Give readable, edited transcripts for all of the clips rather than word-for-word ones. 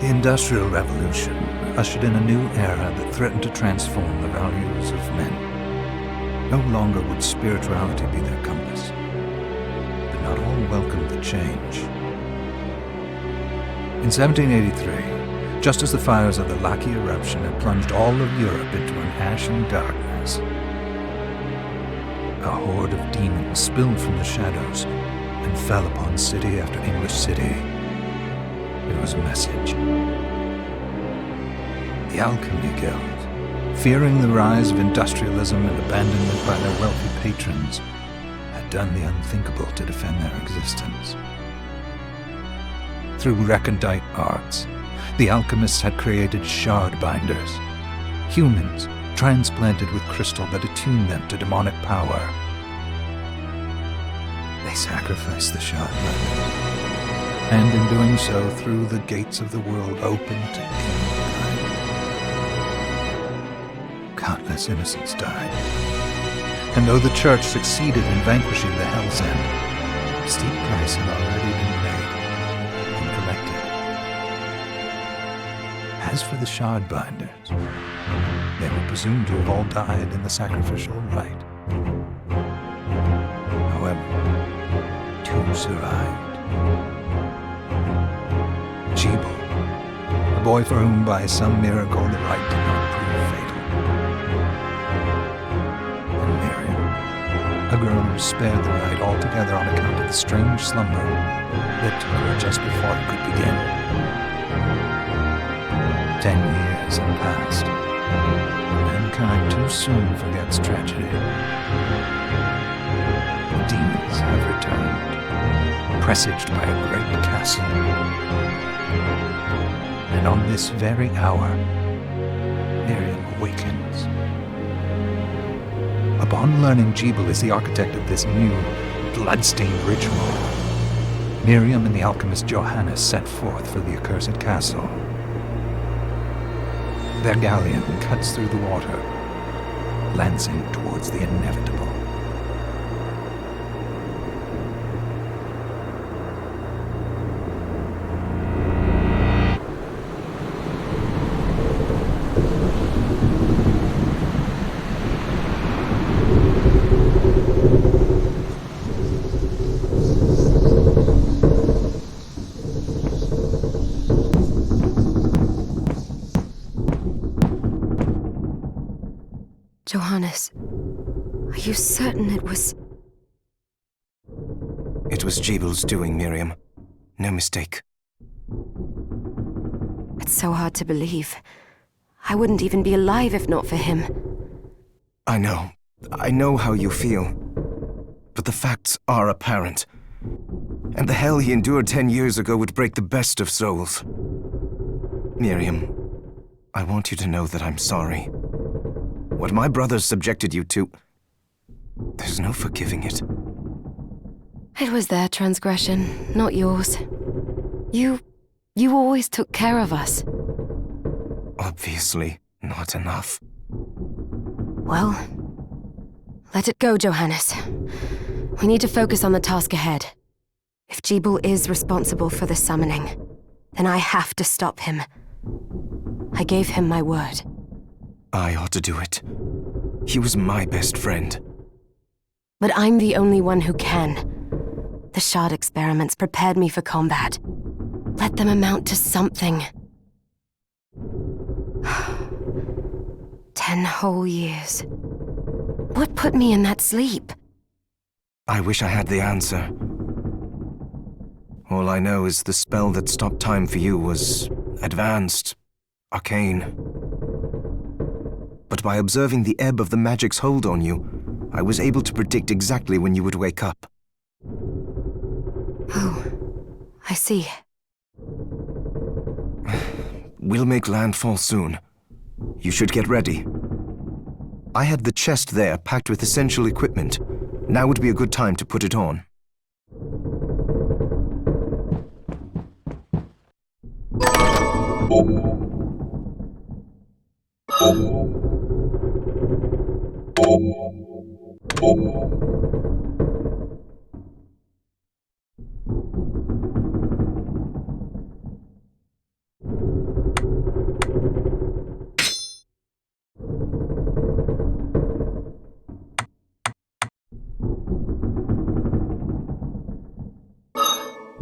The Industrial Revolution ushered in a new era that threatened to transform the values of men. No longer would spirituality be their compass, but not all welcomed the change. In 1783, just as the fires of the Laki eruption had plunged all of Europe into an ashen darkness, a horde of demons spilled from the shadows and fell upon city after English city. It was a message. The Alchemy Guild, fearing the rise of industrialism and abandonment by their wealthy patrons, had done the unthinkable to defend their existence. Through recondite arts, the alchemists had created shard binders, humans transplanted with crystal that attuned them to demonic power. They sacrificed the shard binders, and in doing so threw the gates of the world open to humankind. Countless innocents died, and though the Church succeeded in vanquishing the Hell's End, a steep price had already been paid and collected. As for the shard binders, they were presumed to have all died in the sacrificial rite. However, two survived. Jebel, a boy for whom by some miracle the rite did not prove fatal. And Miriam, a girl who was spared the rite altogether on account of the strange slumber that took her just before it could begin. 10 years have passed. Mankind too soon forgets tragedy. The demons have returned, presaged by a great castle. And on this very hour, Miriam awakens. Upon learning Jebel is the architect of this new, bloodstained ritual, Miriam and the alchemist Johannes set forth for the accursed castle. Their galleon cuts through the water, lancing towards the inevitable. Johannes, are you certain it was... It was Jebel's doing, Miriam. No mistake. It's so hard to believe. I wouldn't even be alive if not for him. I know how you feel. But the facts are apparent. And the hell he endured 10 years ago would break the best of souls. Miriam, I want you to know that I'm sorry. What my brothers subjected you to, there's no forgiving it. It was their transgression, not yours. You always took care of us. Obviously, not enough. Well, let it go, Johannes. We need to focus on the task ahead. If Jebel is responsible for the summoning, then I have to stop him. I gave him my word. I ought to do it. He was my best friend. But I'm the only one who can. The shard experiments prepared me for combat. Let them amount to something. 10 whole years. What put me in that sleep? I wish I had the answer. All I know is the spell that stopped time for you was advanced, arcane. But by observing the ebb of the magic's hold on you, I was able to predict exactly when you would wake up. Oh, I see. We'll make landfall soon. You should get ready. I had the chest there packed with essential equipment. Now would be a good time to put it on.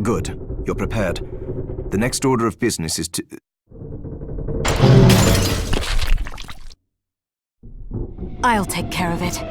Good. You're prepared. The next order of business is to... I'll take care of it.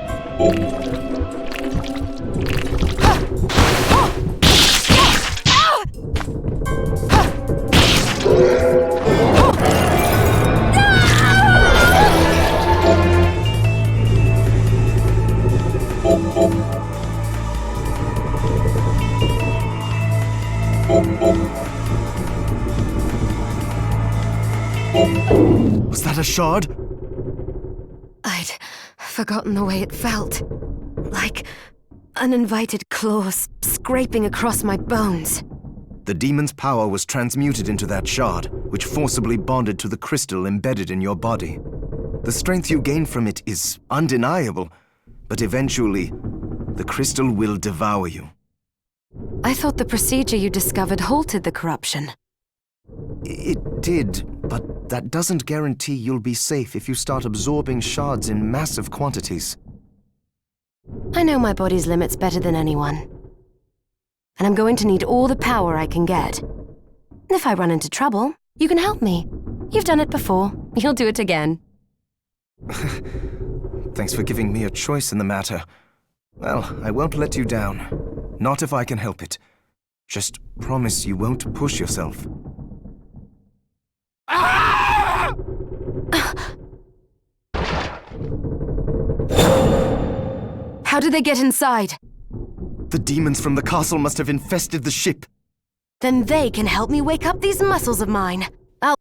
Was that a shard? I'd forgotten the way it felt. Like uninvited claws scraping across my bones. The demon's power was transmuted into that shard, which forcibly bonded to the crystal embedded in your body. The strength you gain from it is undeniable, but eventually, the crystal will devour you. I thought the procedure you discovered halted the corruption. It did, but that doesn't guarantee you'll be safe if you start absorbing shards in massive quantities. I know my body's limits better than anyone. And I'm going to need all the power I can get. If I run into trouble, you can help me. You've done it before. You'll do it again. Thanks for giving me a choice in the matter. Well, I won't let you down. Not if I can help it. Just promise you won't push yourself. How did they get inside? The demons from the castle must have infested the ship. Then they can help me wake up these muscles of mine. I'll...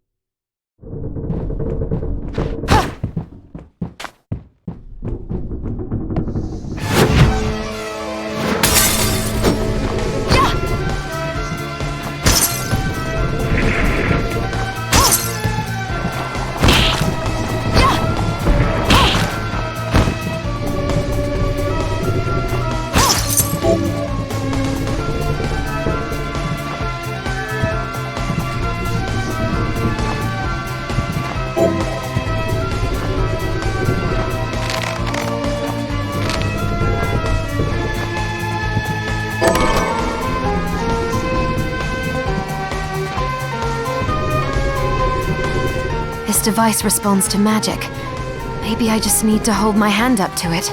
This device responds to magic. Maybe I just need to hold my hand up to it.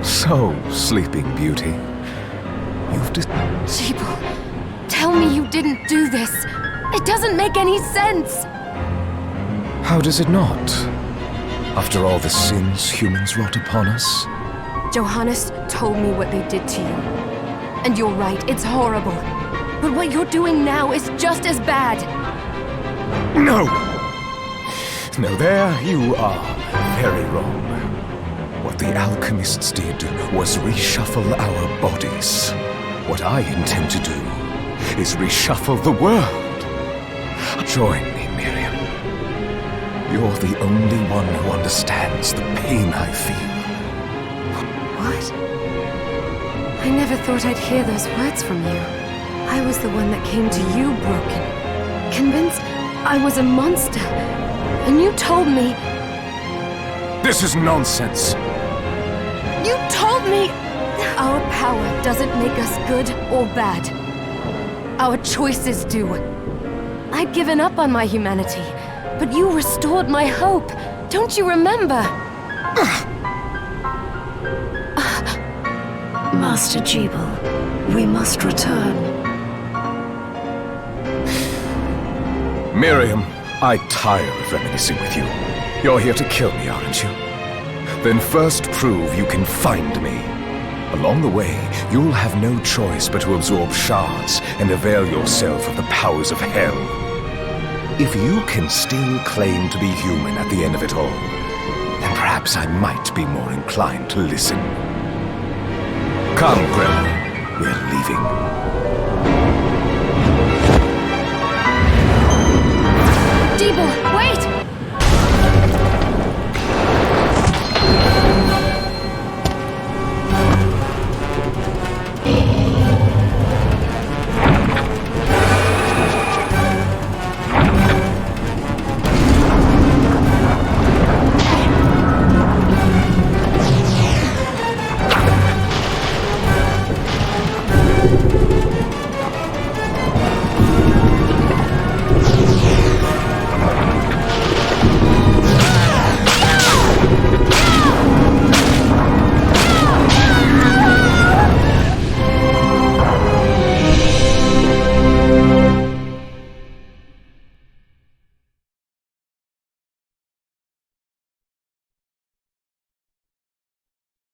So, Sleeping Beauty, you've just... Jibal, tell me you didn't do this. It doesn't make any sense. How does it not? After all the sins humans wrought upon us? Johannes told me what they did to you. And you're right, it's horrible. But what you're doing now is just as bad. No! No, there you are very wrong. What the alchemists did was reshuffle our bodies. What I intend to do is reshuffle the world. Join me, Miriam. You're the only one who understands the pain I feel. What? I never thought I'd hear those words from you. I was the one that came to you broken, convinced I was a monster. And you told me... This is nonsense. You told me... Our power doesn't make us good or bad. Our choices do. I'd given up on my humanity, but you restored my hope. Don't you remember? Master Jibal, we must return. Miriam, I tire of reminiscing with you. You're here to kill me, aren't you? Then first prove you can find me. Along the way, you'll have no choice but to absorb shards and avail yourself of the powers of hell. If you can still claim to be human at the end of it all, then perhaps I might be more inclined to listen. Come, Gremlin. We're leaving.